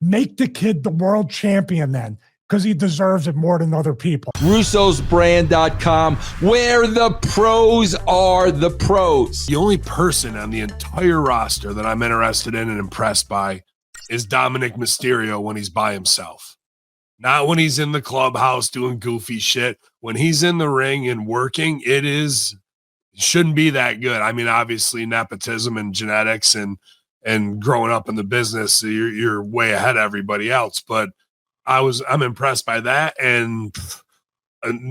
Make the kid the world champion then, because he deserves it more than other people. Russo'sBrand.com, where the pros are the pros. The only person on the entire roster that I'm interested in and impressed by is Dominik Mysterio when he's by himself. Not when he's in the clubhouse doing goofy shit. When he's in the ring and working, it shouldn't be that good. I mean, obviously nepotism and genetics and growing up in the business, you're way ahead of everybody else. But I'm impressed by that. And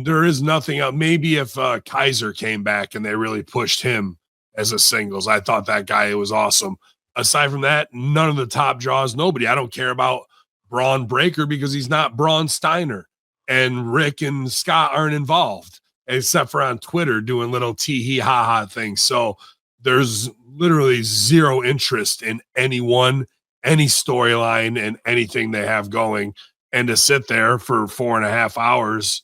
there is nothing else. Maybe if Kaiser came back and they really pushed him as a singles, I thought that guy was awesome. Aside from that, none of the top draws, nobody. I don't care about Braun Breaker because he's not Braun Steiner, and Rick and Scott aren't involved except for on Twitter doing little tee ha ha things. So there's literally zero interest in anyone, any storyline, and anything they have going. And to sit there for 4.5 hours,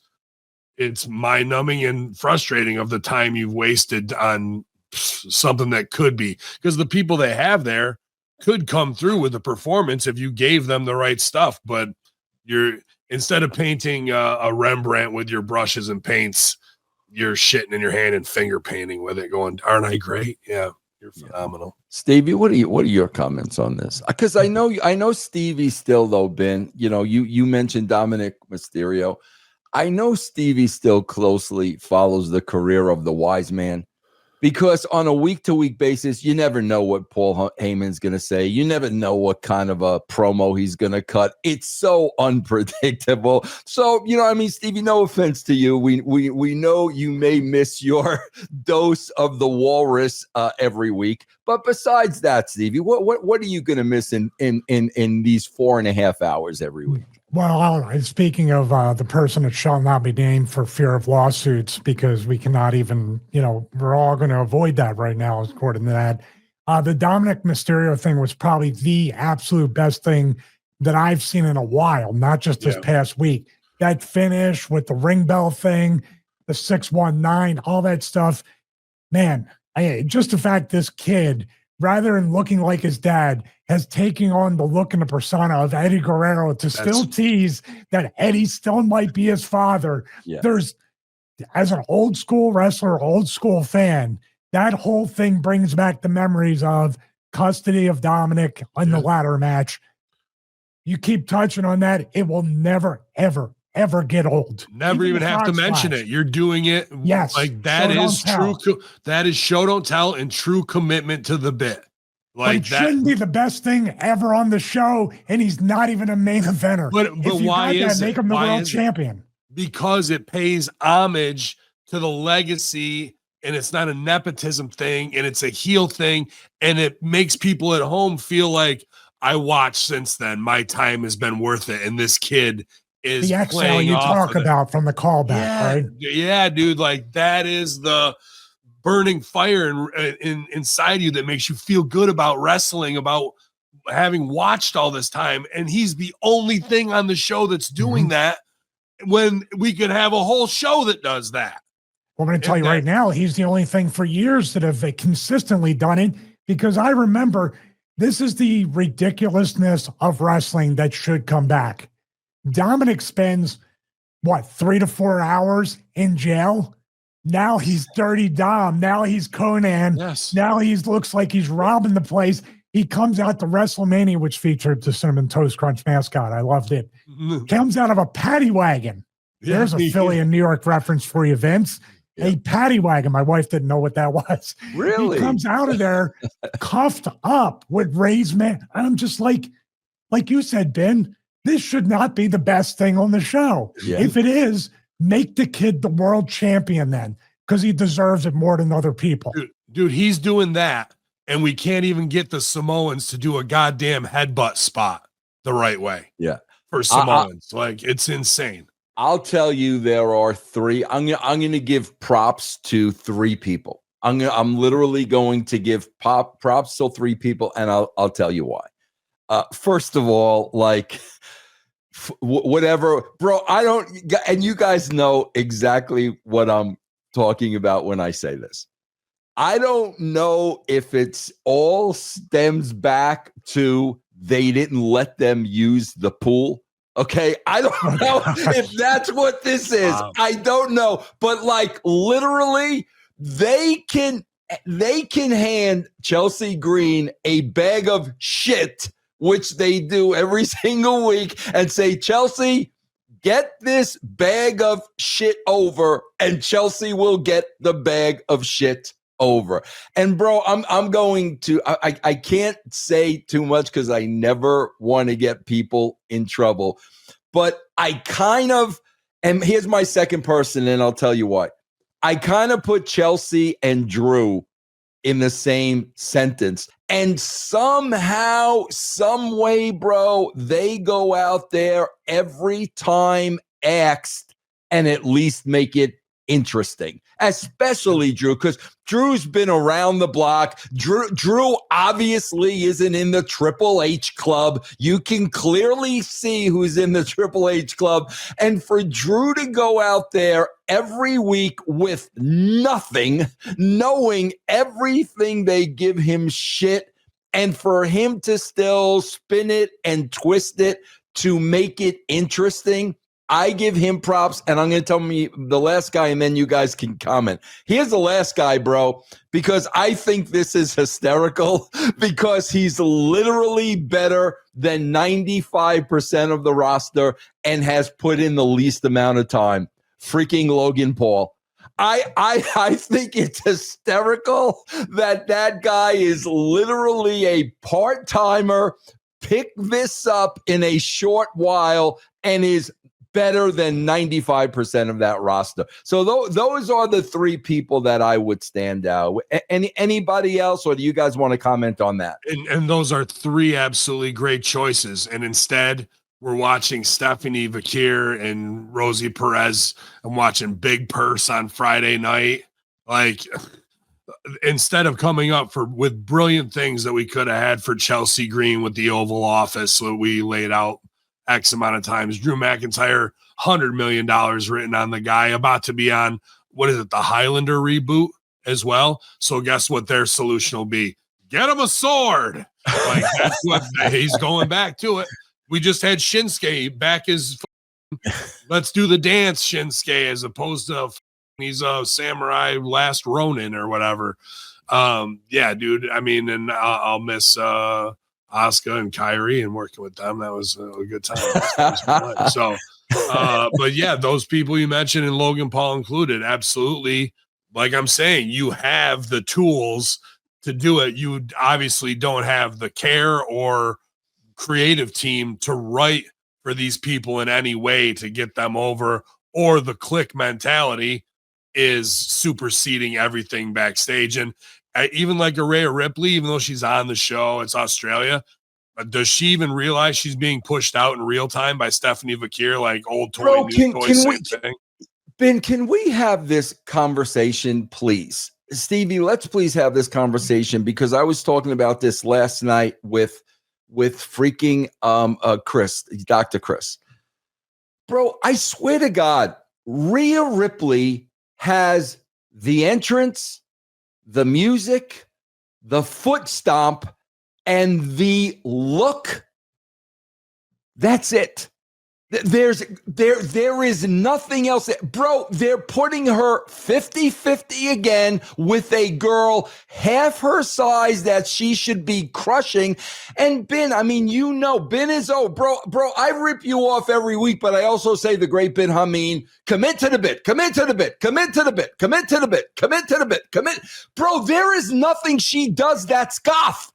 it's mind numbing and frustrating of the time you've wasted on something that could be, because the people they have there could come through with a performance if you gave them the right stuff. But instead of painting a Rembrandt with your brushes and paints, you're shitting in your hand and finger painting with it, going, aren't I great? Yeah, you're phenomenal. Stevie, what are your comments on this? Because I know Stevie still, though, Ben, you mentioned Dominik Mysterio. I know Stevie still closely follows the career of the wise man, because on a week-to-week basis, you never know what Paul Heyman's going to say. You never know what kind of a promo he's going to cut. It's so unpredictable. So, Stevie, no offense to you. We know you may miss your dose of the walrus every week. But besides that, Stevie, what are you going to miss in these 4.5 hours every week? Well, speaking of the person that shall not be named for fear of lawsuits, because we cannot even, we're all going to avoid that right now, according to that. The Dominik Mysterio thing was probably the absolute best thing that I've seen in a while, not just this past week. That finish with the ring bell thing, the 619, all that stuff. Man, just the fact this kid, rather than looking like his dad, has taken on the look and the persona of Eddie Guerrero to still tease that Eddie still might be his father. Yeah. There's, as an old school wrestler, old school fan, that whole thing brings back the memories of custody of Dominik in the ladder match. You keep touching on that, it will never, ever get old. Never even have to mention it. You're doing it. Yes. Like that is true. That is show don't tell and true commitment to the bit. Like but it shouldn't be the best thing ever on the show, and he's not even a main eventer. But why is it? Make him the world champion. Because it pays homage to the legacy, and it's not a nepotism thing, and it's a heel thing, and it makes people at home feel like, I watched since then. My time has been worth it, and this kid is the exhale you talk about from the callback, right? Yeah, dude. Like that is the burning fire inside you that makes you feel good about wrestling, about having watched all this time. And he's the only thing on the show that's doing that, when we could have a whole show that does that. Well, I'm going to tell you right now, he's the only thing for years that have consistently done it, because I remember this is the ridiculousness of wrestling that should come back. Dominik spends, 3 to 4 hours in jail? Now he's Dirty Dom. Now he's Conan. Yes. Now he looks like he's robbing the place. He comes out to WrestleMania, which featured the Cinnamon Toast Crunch mascot. I loved it. Comes out of a paddy wagon. There's a Philly and New York reference for you, Vince. A paddy wagon. My wife didn't know what that was. Really? He comes out of there cuffed up with Ray's man. I'm just like you said, Ben, this should not be the best thing on the show. Yeah. If it is, make the kid the world champion then, because he deserves it more than other people. Dude, he's doing that, and we can't even get the Samoans to do a goddamn headbutt spot the right way. Yeah. For Samoans. Like, it's insane. I'll tell you, there are 3. I'm gonna give props to 3 people. I'm literally going to give props to 3 people, and I'll tell you why. First of all, like, whatever, bro, and you guys know exactly what I'm talking about when I say this. I don't know if it's all stems back to they didn't let them use the pool. Okay, I don't know if that's what this is. Wow. I don't know, but like literally, they can hand Chelsea Green a bag of shit, which they do every single week, and say, Chelsea, get this bag of shit over, and Chelsea will get the bag of shit over. And bro, I'm going to, I can't say too much because I never want to get people in trouble, but I kind of, and here's my second person, and I'll tell you what, I kind of put Chelsea and Drew in the same sentence. And somehow, some way, bro, they go out there every time asked and at least make it interesting, especially Drew, because Drew's been around the block. Drew obviously isn't in the Triple H club. You can clearly see who's in the Triple H club. And for Drew to go out there every week with nothing, knowing everything they give him shit, and for him to still spin it and twist it to make it interesting, I give him props, and I'm going to tell me the last guy, and then you guys can comment. Here's the last guy, bro, because I think this is hysterical because he's literally better than 95% of the roster and has put in the least amount of time. Freaking Logan Paul. I think it's hysterical that guy is literally a part-timer, picked this up in a short while, and is better than 95% of that roster. So those are the three people that I would stand out. Anybody else, or do you guys want to comment on that? And those are three absolutely great choices. And instead, we're watching Stephanie Vakir and Rosie Perez and watching Big Purse on Friday night. Like, instead of coming up with brilliant things that we could have had for Chelsea Green with the Oval Office, that we laid out X amount of times. Drew McIntyre, $100 million written on the guy, about to be on, what is it, the Highlander reboot as well. So guess what their solution will be? Get him a sword. Like, that's what he's going back to it. We just had Shinsuke back as let's do the dance Shinsuke, as opposed to he's a samurai last Ronin or whatever. Yeah, dude. I mean, and I'll miss Asuka and Kyrie and working with them. That was a good time. So, but yeah, those people you mentioned and Logan Paul included, absolutely. Like I'm saying, you have the tools to do it. You obviously don't have the care or creative team to write for these people in any way to get them over, or the click mentality is superseding everything backstage. And even like a Rhea Ripley, even though she's on the show, it's Australia. Does she even realize she's being pushed out in real time by Stephanie Vakir, like old toy, Bro, new toy, same thing? Ben, can we have this conversation, please? Stevie, let's please have this conversation, because I was talking about this last night with freaking Chris, Dr. Chris. Bro, I swear to God, Rhea Ripley has the entrance, the music, the foot stomp, and the look. That's it. There is nothing else. Bro, they're putting her 50-50 again with a girl half her size that she should be crushing. And Ben, I mean, you know, Ben is, bro, I rip you off every week, but I also say the great Ben Hamin, commit to the bit, commit to the bit, commit to the bit, commit to the bit, commit to the bit, commit. Bro, there is nothing she does that's goth.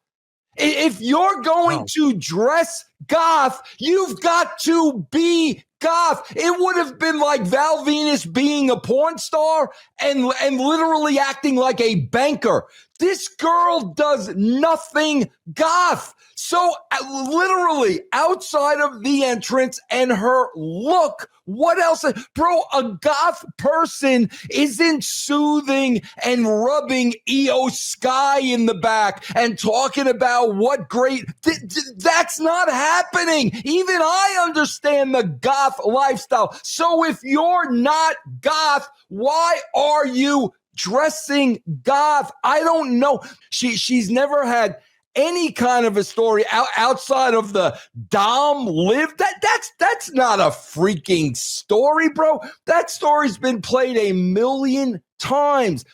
If you're going to dress goth, you've got to be goth. It would have been like Val Venus being a porn star and literally acting like a banker. This girl does nothing goth. So literally outside of the entrance and her look, what else? Bro, a goth person isn't soothing and rubbing Io Sky in the back and talking about what great. That's not happening. Even I understand the goth lifestyle. So if you're not goth, why are you dressing goth? I don't know. She's never had any kind of a story outside of the Dom live. That's not a freaking story, bro. That story's been played a million times.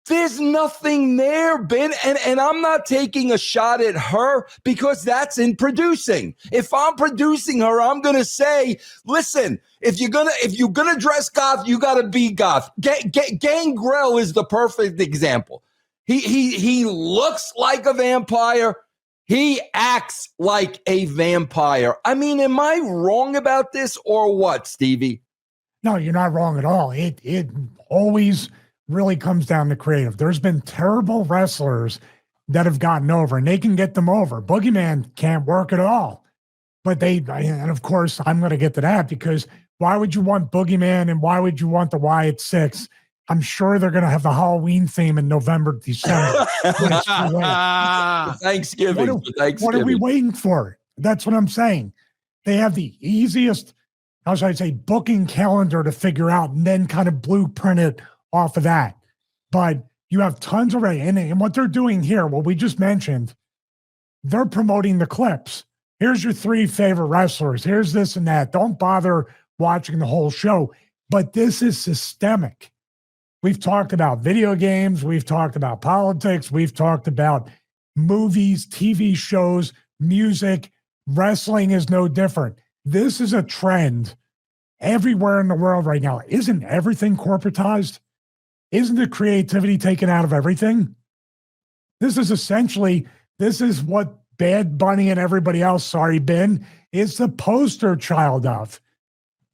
There's nothing there, Ben, and I'm not taking a shot at her because that's in producing. If I'm producing her, I'm gonna say, listen, if you're gonna dress goth, you gotta be goth. Gangrel is the perfect example. He looks like a vampire. He acts like a vampire. I mean, am I wrong about this or what, Stevie? No, you're not wrong at all. It always really comes down to creative. There's been terrible wrestlers that have gotten over, and they can get them over. Boogeyman can't work at all. But and of course, I'm going to get to that because why would you want Boogeyman and why would you want the Wyatt Six? I'm sure they're going to have the Halloween theme in November, December. Thanksgiving. What are we waiting for? That's what I'm saying. They have the easiest, how should I say, booking calendar to figure out and then kind of blueprint it off of that. But you have tons of, and what they're doing here, what we just mentioned, they're promoting the clips. Here's your 3 favorite wrestlers. Here's this and that. Don't bother watching the whole show. But this is systemic. We've talked about video games. We've talked about politics. We've talked about movies, TV shows, music. Wrestling is no different. This is a trend everywhere in the world right now. Isn't everything corporatized? Isn't the creativity taken out of everything? This is what Bad Bunny and everybody else, sorry, Ben, is the poster child of.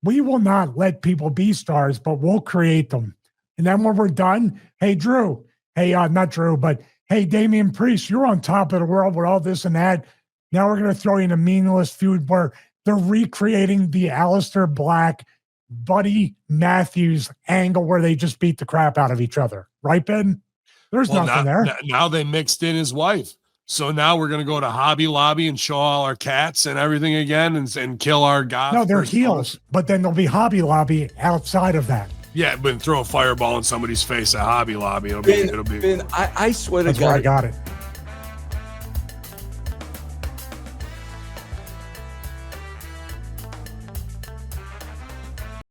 We will not let people be stars, but we'll create them. And then when we're done, hey, Drew, not Drew, but hey, Damian Priest, you're on top of the world with all this and that. Now we're going to throw you in a meaningless feud where they're recreating the Aleister Black, Buddy Matthews angle where they just beat the crap out of each other. Right, Ben? There's nothing there. Now they mixed in his wife. So now we're going to go to Hobby Lobby and show all our cats and everything again and kill our goth. No, they're heels, but then there'll be Hobby Lobby outside of that. Yeah, but throw a fireball in somebody's face at Hobby Lobby. It'll be. Ben, I swear to That's God. where I got it.